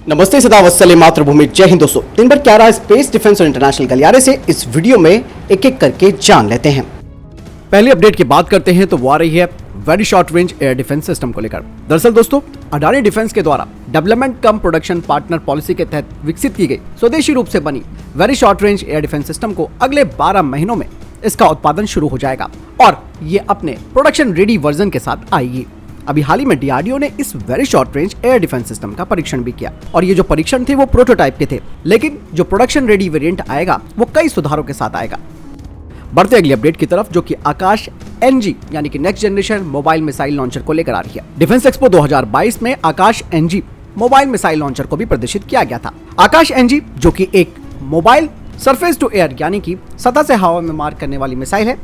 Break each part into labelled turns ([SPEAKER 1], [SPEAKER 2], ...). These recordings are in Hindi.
[SPEAKER 1] नमस्ते, सदा वत्सले मातृभूमि। जय हिंद दोस्तों। दिन भर क्या रहा स्पेस डिफेंस और इंटरनेशनल गलियारे से इस वीडियो में एक एक करके जान लेते हैं। पहली अपडेट की बात करते हैं तो वो आ रही है very short range air defence system को लेकर। दरअसल दोस्तों, अडानी डिफेंस के द्वारा डेवलपमेंट कम प्रोडक्शन पार्टनर पॉलिसी के तहत विकसित की गई स्वदेशी रूप से बनी very short range air defence system को अगले 12 महीनों में इसका उत्पादन शुरू हो जाएगा और ये अपने प्रोडक्शन रेडी वर्जन के साथ आएगी। अभी हाल ही में डीआरडीओ ने इस very short range air defence system का परीक्षण भी किया और ये जो परीक्षण थे वो प्रोटोटाइप के थे, लेकिन जो प्रोडक्शन रेडी वेरिएंट आएगा वो कई सुधारों के साथ आएगा। बढ़ते अगली अपडेट की तरफ, जो कि आकाश एनजी यानी कि next generation mobile missile launcher को लेकर आ रही है। डिफेंस एक्सपो 2022 में आकाश एनजी मोबाइल मिसाइल लॉन्चर को भी प्रदर्शित किया गया था। आकाश एनजी जो कि एक मोबाइल सरफेस टू एयर यानी कि सतह से हवा में मार करने वाली मिसाइल है।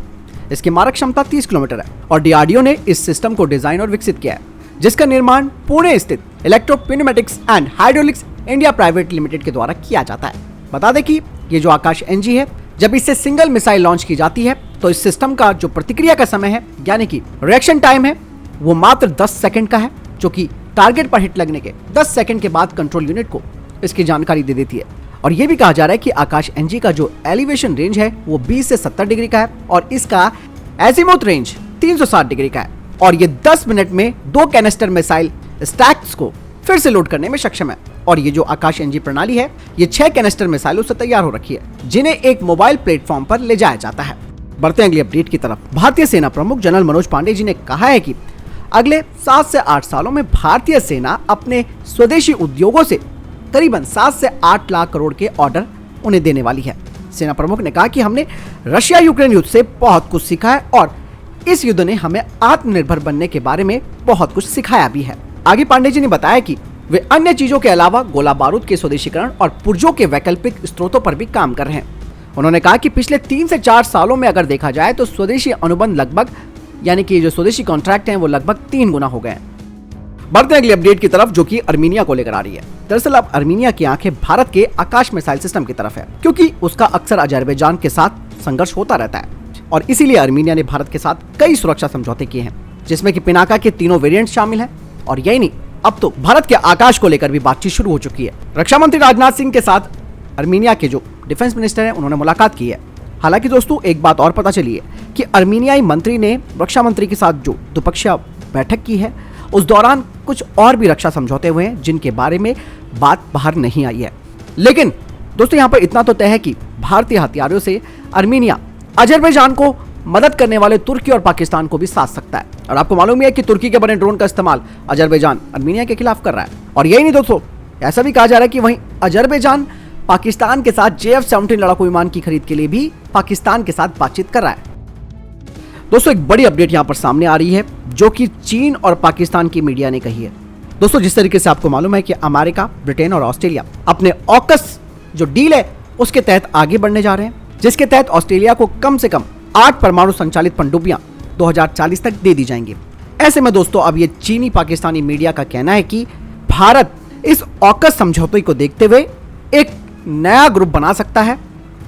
[SPEAKER 1] इसकी मारक क्षमता 30 किलोमीटर है और डीआरडीओ ने इस सिस्टम को डिजाइन और विकसित किया है, जिसका निर्माण पुणे स्थित electro pneumatics and hydraulics India private limited के द्वारा किया जाता है। बता दें कि ये जो आकाश एनजी है, जब इससे सिंगल मिसाइल लॉन्च की जाती है तो इस सिस्टम का जो प्रतिक्रिया का समय है यानी कि रिएक्शन टाइम है वो मात्र 10 सेकंड का है, जो कि टारगेट पर हिट लगने के 10 सेकंड के बाद कंट्रोल यूनिट को इसकी जानकारी दे देती है। और ये भी कहा जा रहा है कि आकाश एनजी का जो एलिवेशन रेंज है वो 20 से 70 डिग्री का है और इसका एजीमुथ रेंज 360 डिग्री का है और ये 10 मिनट में 2 कैनिस्टर मिसाइल स्टैक्स को फिर से लोड करने में सक्षम है। और ये जो आकाश एनजी प्रणाली है ये 6 कैनिस्टर मिसाइलों से तैयार हो रखी है, जिन्हें एक मोबाइल प्लेटफॉर्म पर ले जाया जाता है। बढ़ते हैं अगली अपडेट की तरफ। भारतीय सेना प्रमुख जनरल मनोज पांडे जी ने कहा है कि अगले 7 से 8 सालों में भारतीय सेना अपने स्वदेशी उद्योगों से करीबन 7 से 8 लाख करोड़ के ऑर्डर उन्हें देने वाली है। सेना प्रमुख ने कहा कि हमने रशिया यूक्रेन युद्ध से बहुत कुछ सीखा है और इस युद्ध ने हमें आत्मनिर्भर बनने के बारे में बहुत कुछ सिखाया भी है। आगे पांडे जी ने बताया कि वे अन्य चीजों के अलावा गोला बारूद के स्वदेशीकरण और पुर्जों के वैकल्पिक स्रोतों पर भी काम कर रहे हैं। उन्होंने कहा कि पिछले 3 से 4 सालों में अगर देखा जाए तो स्वदेशी अनुबंध लगभग यानी कि जो स्वदेशी कॉन्ट्रैक्ट हैं वो लगभग 3 गुना हो गए हैं। बढ़ते अगली अपडेट की तरफ, जो कि अर्मीनिया को लेकर आ रही है। दरअसल अब अर्मीनिया की आंखें भारत के आकाश मिसाइल सिस्टम की तरफ है, क्योंकि उसका अक्सर अजरबैजान के साथ संघर्ष होता रहता है और इसीलिए अर्मीनिया ने भारत के साथ कई सुरक्षा समझौते किए हैं, जिसमें कि पिनाका के तीनों वेरिएंट शामिल हैं। और यही नहीं, अब तो भारत के आकाश को लेकर भी बातचीत शुरू हो चुकी है। रक्षा मंत्री राजनाथ सिंह के साथ अर्मीनिया के जो डिफेंस मिनिस्टर हैं उन्होंने मुलाकात की है। हालांकि दोस्तों, एक बात और पता चली है कि अर्मीनियाई मंत्री ने रक्षा मंत्री के साथ जो द्विपक्षीय बैठक की है उस दौरान कुछ और भी रक्षा समझौते हुए हैं, जिनके बारे में बात बाहर नहीं आई है। लेकिन दोस्तों, यहाँ पर इतना तो तय है कि भारतीय हथियारों से अर्मीनिया अजरबैजान को मदद करने वाले तुर्की और पाकिस्तान को भी साथ सकता है। और आपको मालूम है कि तुर्की के बने ड्रोन का इस्तेमाल अजरबैजान अर्मीनिया के खिलाफ कर रहा है। और यही नहीं दोस्तों, ऐसा भी कहा जा रहा है कि वहीं अजरबैजान पाकिस्तान के साथ JF-17 लड़ाकू विमान की खरीद के लिए भी पाकिस्तान के साथ बातचीत कर रहा है। दोस्तों, एक बड़ी अपडेट यहाँ पर सामने आ रही है, जो कि चीन और पाकिस्तान की मीडिया ने कही है। दोस्तों, जिस तरीके से आपको मालूम है कि अमेरिका, ब्रिटेन और ऑस्ट्रेलिया अपने ऑकस जो डील है उसके तहत आगे बढ़ने जा रहे हैं, जिसके तहत ऑस्ट्रेलिया को कम से कम 8 परमाणु संचालित पनडुब्बियां 2040 तक दे दी जाएंगी। ऐसे में दोस्तों, अब ये चीनी पाकिस्तानी मीडिया का कहना है कि भारत इस ऑकस समझौते को देखते हुए एक नया ग्रुप बना सकता है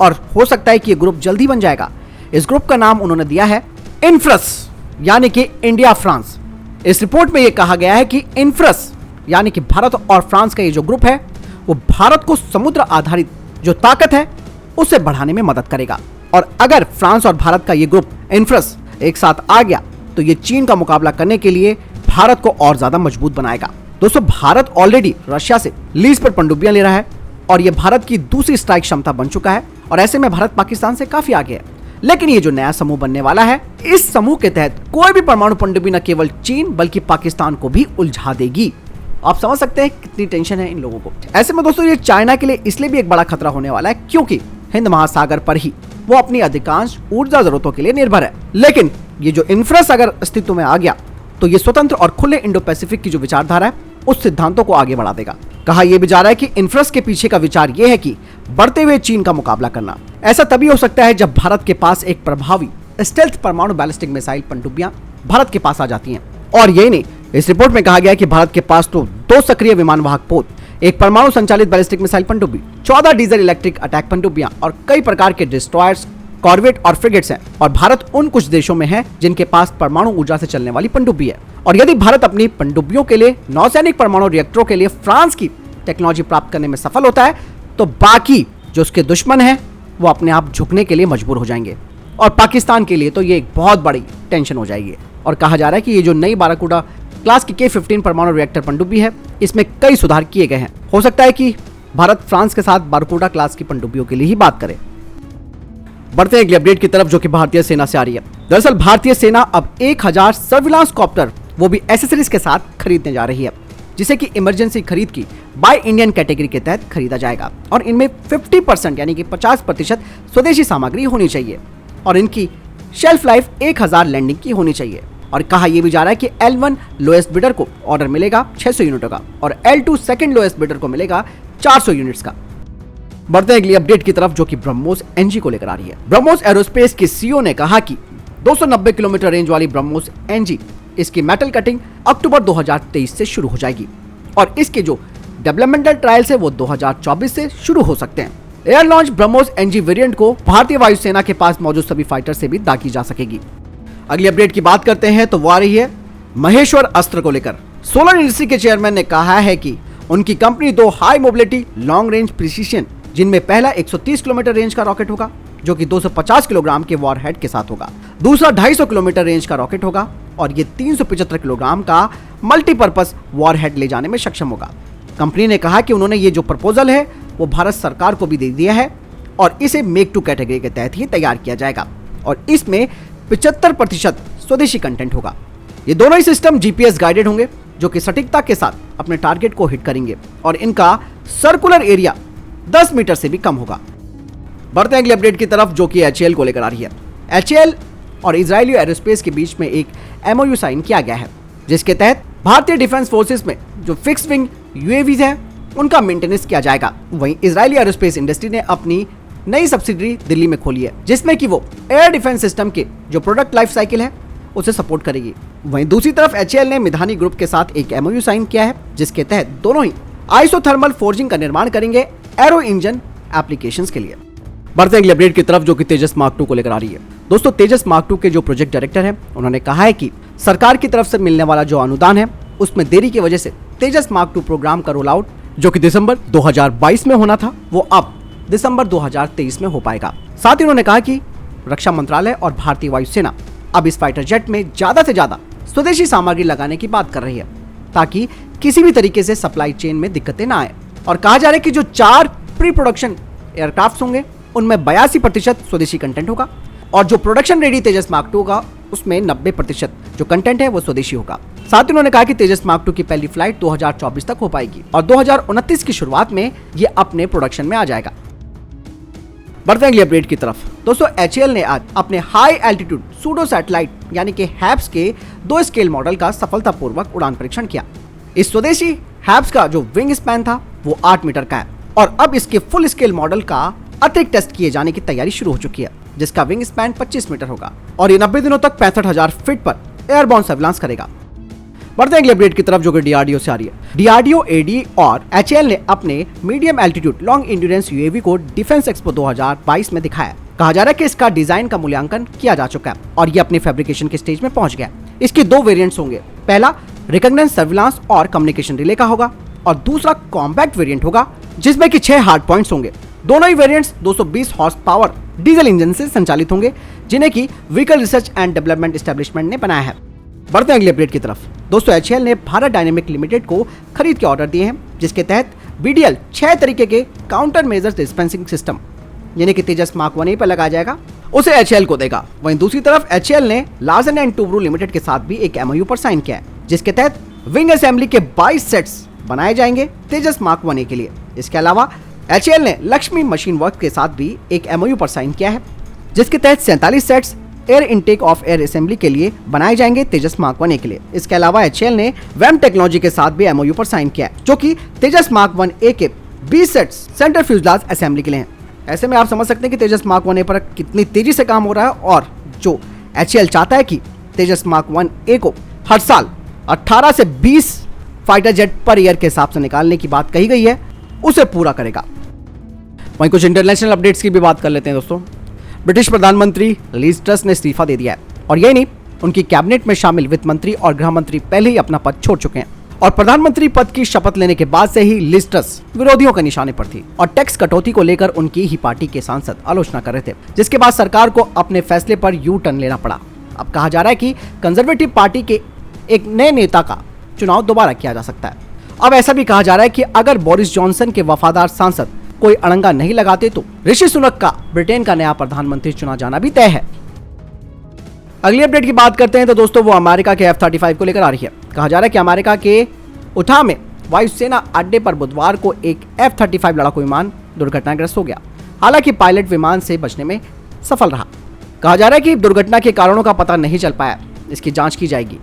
[SPEAKER 1] और हो सकता है कि ये ग्रुप जल्दी बन जाएगा। इस ग्रुप का नाम उन्होंने दिया है इन्फ्रस, यानी कि इंडिया फ्रांस। इस रिपोर्ट में यह कहा गया है कि इन्फ्रस यानी कि भारत और फ्रांस का ये जो ग्रुप है वो भारत को समुद्र आधारित जो ताकत है उसे बढ़ाने में मदद करेगा। और अगर फ्रांस और भारत का ये ग्रुप इन्फ्रस एक साथ आ गया तो ये चीन का मुकाबला करने के लिए भारत को और ज्यादा मजबूत बनाएगा। दोस्तों, भारत ऑलरेडी रशिया से लीज पर पनडुब्बियां ले रहा है और ये भारत की दूसरी स्ट्राइक क्षमता बन चुका है और ऐसे में भारत पाकिस्तान से काफी आगे है। लेकिन ये जो नया समूह बनने वाला है, इस समूह के तहत कोई भी परमाणु पनडुब्बी न केवल चीन बल्कि पाकिस्तान को भी उलझा देगी। आप समझ सकते हैं कितनी टेंशन है इन लोगों को। ऐसे में दोस्तों, ये चाइना के लिए इसलिए भी एक बड़ा खतरा होने वाला है क्योंकि हिंद महासागर पर ही वो अपनी अधिकांश ऊर्जा जरूरतों के लिए निर्भर है। लेकिन ये जो इन्फ्रस अगर अस्तित्व में आ गया तो ये स्वतंत्र और खुले इंडो पैसिफिक की जो विचारधारा है उस सिद्धांतों को आगे बढ़ा देगा। कहा यह भी जा रहा है कि इन्फ्रस के पीछे का विचार यह है कि बढ़ते हुए चीन का मुकाबला करना। ऐसा तभी हो सकता है जब भारत के पास एक प्रभावी स्टेल्थ परमाणु बैलिस्टिक मिसाइल पनडुब्बियां भारत के पास आ जाती हैं। और यही नहीं, इस रिपोर्ट में कहा गया है कि भारत के पास तो 2 सक्रिय विमान वाहक पोत, एक परमाणु संचालित बैलिस्टिक मिसाइल पनडुब्बी, 14 डीजल इलेक्ट्रिक अटैक पनडुब्बियां और कई प्रकार के डिस्ट्रॉयर्स, कॉर्वेट और फ्रिगेट्स हैं। और भारत उन कुछ देशों में है जिनके पास परमाणु ऊर्जा से चलने वाली पनडुब्बी है। और यदि भारत अपनी पनडुब्बियों के लिए नौसैनिक परमाणु रिएक्टरों के लिए फ्रांस की टेक्नोलॉजी प्राप्त करने में सफल होता है तो बाकी जो उसके दुश्मन हैं वो अपने आप झुकने के लिए मजबूर हो जाएंगे और पाकिस्तान के लिए तो ये एक बहुत बड़ी टेंशन हो जाएगी। और कहा जा रहा है कि ये जो नई बाराकूडा क्लास की K-15 परमाणु रिएक्टर पनडुब्बी है, इसमें कई सुधार किए गए हैं। हो सकता है कि भारत फ्रांस के साथ बाराकूडा क्लास की पनडुब्बियों के लिए ही बात करे। बढ़ते हैं अगले अपडेट की तरफ जो कि भारतीय सेना से आ रही है। दरअसल भारतीय सेना अब 1000 सर्विलांस कॉप्टर वो भी एसेसरीज के साथ खरीदने जा रही है, जिसे कि इमरजेंसी खरीद की बाय इंडियन कैटेगरी के तहत खरीदा जाएगा और इनमें 50% यानी कि 50% स्वदेशी सामग्री होनी चाहिए और इनकी शेल्फ लाइफ 1000 लैंडिंग की होनी चाहिए। और कहा यह भी जा रहा है कि L1 लोएस्ट बिडर को ऑर्डर मिलेगा 600 यूनिटों का और L2 सेकंड लोएस्ट बिडर को मिलेगा 400 यूनिट्स का। बढ़ते हैं अगली अपडेट की तरफ जो कि ब्रह्मोस NG को लेकर आ रही है। ब्रह्मोस एरोस्पेस के CEO ने कहा कि 290 किलोमीटर रेंज वाली ब्रह्मोस NG इसकी मेटल कटिंग अक्टूबर 2023 से शुरू हो जाएगी और इसके जो डेवलपमेंटल ट्रायल्स है वो 2024 से शुरू हो सकते हैं। Air launch BrahMos NG variant को भारतीय वायुसेना के पास मौजूद सभी फाइटर से भी दागी जा सकेगी। अगली अपडेट की बात करते हैं तो वो आ रही है महेश्वर अस्त्र को लेकर। सोलर इंडस्ट्री के चेयरमैन ने कहा है कि उनकी company 2 high mobility long range precision, जिनमें पहला 130 किलोमीटर रेंज का रॉकेट होगा जो कि 250 किलोग्राम के वॉरहेड के साथ होगा, दूसरा 250 किलोमीटर रेंज का रॉकेट होगा और ये 375 किलोग्राम का मल्टीपर्पज वॉरहेड ले जाने में सक्षम होगा। कंपनी ने कहा कि उन्होंने ये जो प्रपोजल है वो भारत सरकार को भी दे दिया है और इसे मेक टू कैटेगरी के तहत ही तैयार किया जाएगा और इसमें 75% स्वदेशी कंटेंट होगा। ये दोनों ही सिस्टम GPS गाइडेड होंगे जो कि सटीकता के साथ अपने टारगेट को हिट करेंगे और इनका सर्कुलर एरिया 10 मीटर से भी कम होगा। बढ़ते हैं अगले अपडेट की तरफ जो कि HAL को लेकर आ रही है। HAL और इजरायली एरोस्पेस के बीच में एक MOU साइन किया गया है जिसके तहत भारतीय डिफेंस फोर्सेस में जो फिक्स विंग UAVs हैं उनका मेंटेनेंस किया जाएगा। वहीं इजरायली एरोस्पेस इंडस्ट्री ने अपनी नई सब्सिडरी दिल्ली में खोली है जिसमें कि वो एयर डिफेंस सिस्टम के जो प्रोडक्ट लाइफ साइकिल है उसे सपोर्ट करेगी। वहीं दूसरी तरफ HAL ने मिधानी ग्रुप के साथ एक MOU साइन किया है जिसके तहत दोनों ही आइसोथर्मल फोर्जिंग का निर्माण करेंगे एरो इंजन एप्लीकेशंस के लिए। बढ़ते अगले अपडेट की तरफ जो कि तेजस मार्क 2 को लेकर आ रही है। दोस्तों तेजस मार्क 2 के जो प्रोजेक्ट डायरेक्टर हैं उन्होंने कहा है कि सरकार की तरफ से मिलने वाला जो अनुदान है उसमें देरी की वजह से तेजस मार्क 2 प्रोग्राम का रोल आउट जो कि दिसंबर 2022 में होना था वो अब दिसंबर 2023 में हो पाएगा। साथ ही उन्होंने कहा कि रक्षा मंत्रालय और भारतीय वायुसेना अब इस फाइटर जेट में ज्यादा से ज्यादा स्वदेशी सामग्री लगाने की बात कर रही है ताकि किसी भी तरीके से सप्लाई चेन में दिक्कतें ना आए। और कहा जा रहा है कि जो 4 प्री प्रोडक्शन एयरक्राफ्ट होंगे उनमें 82% स्वदेशी कंटेंट होगा और जो प्रोडक्शन रेडी तेजस मार्क 2 का उसमें 90% जो कंटेंट है वो स्वदेशी होगा। साथ ही उन्होंने कहा कि तेजस मार्क 2 की पहली फ्लाइट 2024 तक हो पाएगी और 2029 की शुरुआत में ये अपने प्रोडक्शन में आ जाएगा। बढ़ते हैं अगली अपडेट की तरफ। दोस्तों HAL ने आज अपने हाई एल्टीट्यूड सूडो सैटेलाइट यानी कि हैप्स के 2 स्केल मॉडल का सफलतापूर्वक उड़ान परीक्षण किया। इस स्वदेशी हैप्स का जो विंग स्पैन था वो 8 मीटर का है और अब इसके फुल स्केल मॉडल का अतिरिक्त टेस्ट किए जाने की तैयारी शुरू हो चुकी है जिसका विंग स्पैन 25 मीटर होगा और ये 90 दिनों तक 65,000 फीट पर एयरबॉर्न सर्विलांस करेगा। बढ़ते हैं अगले अपडेट की तरफ जो कि DRDO से आ रही है। DRDO, AD और HAL ने अपने medium altitude long endurance UAV को डिफेंस एक्सपो 2022 में दिखाया। कहा जा रहा है कि इसका डिजाइन का मूल्यांकन किया जा चुका है और ये अपने फैब्रिकेशन के स्टेज में पहुंच गया। इसके 2 वेरिएंट्स होंगे, पहला रिकॉग्नाइजेंस सर्विलांस और कम्युनिकेशन रिले का होगा और दूसरा कॉम्पैक्ट वेरिएंट होगा जिसमें कि 6 हार्ड पॉइंट्स होंगे। दोनों ही variants 220 horse power diesel engine से संचालित होंगे जिन्हें कि vehicle research and development establishment ने बनाया है। बढ़ते हैं अगले अपडेट की तरफ। दोस्तों HAL ने भारत डायनेमिक लिमिटेड को खरीद के ऑर्डर दिए हैं जिसके तहत BDL 6 तरीके के काउंटर मेजर डिस्पेंसिंग सिस्टम यानी कि तेजस मार्क 1A पर लगाया जाएगा उसे HAL को देगा। वहीं दूसरी तरफ HAL ने लार्सन एंड टूब्रो लिमिटेड के साथ भी एक MOU पर साइन किया है जिसके तहत विंग असेंबली के 22 सेट्स बनाए जाएंगे तेजस मार्क 1A के लिए। इसके अलावा HAL ने लक्ष्मी मशीन वर्क के साथ भी एक MOU पर साइन किया है जिसके तहत 47 sets air intake of air assembly के लिए बनाए जाएंगे तेजस मार्क 1A के लिए। इसके अलावा HAL ने वैम टेक्नोलॉजी के साथ भी MOU पर साइन किया है जो कि तेजस मार्क 1A के 20 सेट्स सेंटर फ्यूजलाज असेंबली के लिए हैं। ऐसे में आप समझ सकते हैं कि तेजस मार्क 1A पर कितनी तेजी से काम हो रहा है और जो HAL चाहता है कि तेजस मार्क 1A को हर साल 18 से 20 फाइटर जेट पर ईयर के हिसाब से निकालने की बात कही गई है उसे पूरा करेगा। वहीं कुछ इंटरनेशनल अपडेट्स की भी बात कर लेते हैं दोस्तों। ब्रिटिश प्रधानमंत्री लीज ट्रस ने इस्तीफा दे दिया है और यही नहीं, उनकी कैबिनेट में शामिल वित्त मंत्री और गृह मंत्री पहले ही अपना पद छोड़ चुके हैं और प्रधानमंत्री पद की शपथ लेने के बाद से ही लिज ट्रस विरोधियों के निशाने पर थी और टैक्स कटौती को लेकर उनकी ही पार्टी के सांसद आलोचना कर रहे थे, जिसके बाद सरकार को अपने फैसले पर यू टर्न लेना पड़ा। अब कहा जा रहा है कि कंजर्वेटिव पार्टी के एक नए नेता का चुनाव दोबारा किया जा सकता है। अब ऐसा भी कहा जा रहा है कि अगर बोरिस जॉनसन के वफादार सांसद कोई अड़ंगा नहीं लगाते तो ऋषि सुनक का ब्रिटेन का नया प्रधानमंत्री चुना जाना भी तय है। अगली अपडेट की बात करते हैं तो दोस्तों वो अमेरिका के F-35 को लेकर आ रही है। कहा जा रहा है कि अमेरिका के उठा में वायुसेना अड्डे पर बुधवार को एक F-35 लड़ाकू विमान दुर्घटनाग्रस्त हो गया। हालांकि पायलट विमान से बचने में सफल रहा। कहा जा रहा है कि दुर्घटना के कारणों का पता नहीं चल पाया, इसकी जांच की जाएगी।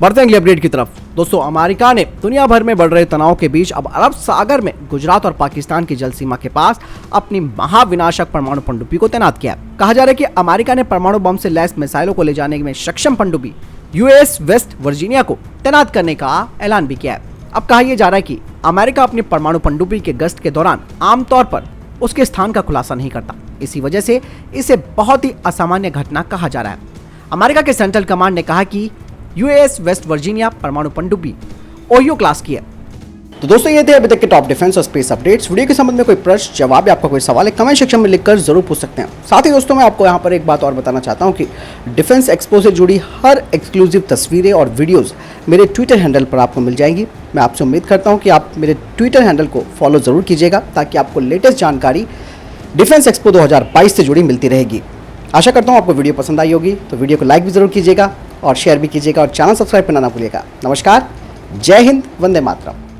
[SPEAKER 1] बढ़ते हैं अगली अपडेट की तरफ। दोस्तों अमेरिका ने दुनिया भर में बढ़ रहे तनाव के बीच अब अरब सागर में गुजरात और पाकिस्तान की जल सीमा के पास अपनी महाविनाशक परमाणु पनडुब्बी को तैनात किया है। कहा जा रहा है कि अमेरिका ने परमाणु बम से लैस मिसाइलों को ले जाने में सक्षम पनडुब्बी यूएस वेस्ट वर्जीनिया को तैनात करने का ऐलान भी किया है। अब कहा यह जा रहा है कि अमेरिका अपनी परमाणु पनडुब्बी के गश्त के दौरान आमतौर पर उसके स्थान का खुलासा नहीं करता, इसी वजह से इसे बहुत ही असामान्य घटना कहा जा रहा है। अमेरिका के सेंट्रल कमांड ने कहा कि यूएस वेस्ट वर्जीनिया परमाणु पनडुब्बी ओहियो क्लास की है। तो दोस्तों ये थे अभी तक के टॉप डिफेंस और स्पेस अपडेट्स। वीडियो के संबंध में कोई प्रश्न जवाब या आपका कोई सवाल है कमेंट सेक्शन में लिखकर जरूर पूछ सकते हैं। साथ ही दोस्तों मैं आपको यहाँ पर एक बात और बताना चाहता हूँ कि डिफेंस एक्सपो से जुड़ी हर एक्सक्लूसिव तस्वीरें और वीडियोज़ मेरे ट्विटर हैंडल पर आपको मिल जाएंगी। मैं आपसे उम्मीद करता हूँ कि आप मेरे ट्विटर हैंडल को फॉलो ज़रूर कीजिएगा ताकि आपको लेटेस्ट जानकारी डिफेंस एक्सपो 2022 से जुड़ी मिलती रहेगी। आशा करता हूँ आपको वीडियो पसंद आई होगी, तो वीडियो को लाइक भी ज़रूर कीजिएगा और शेयर भी कीजिएगा और चैनल सब्सक्राइब करना ना भूलिएगा। नमस्कार, जय हिंद, वंदे मातरम।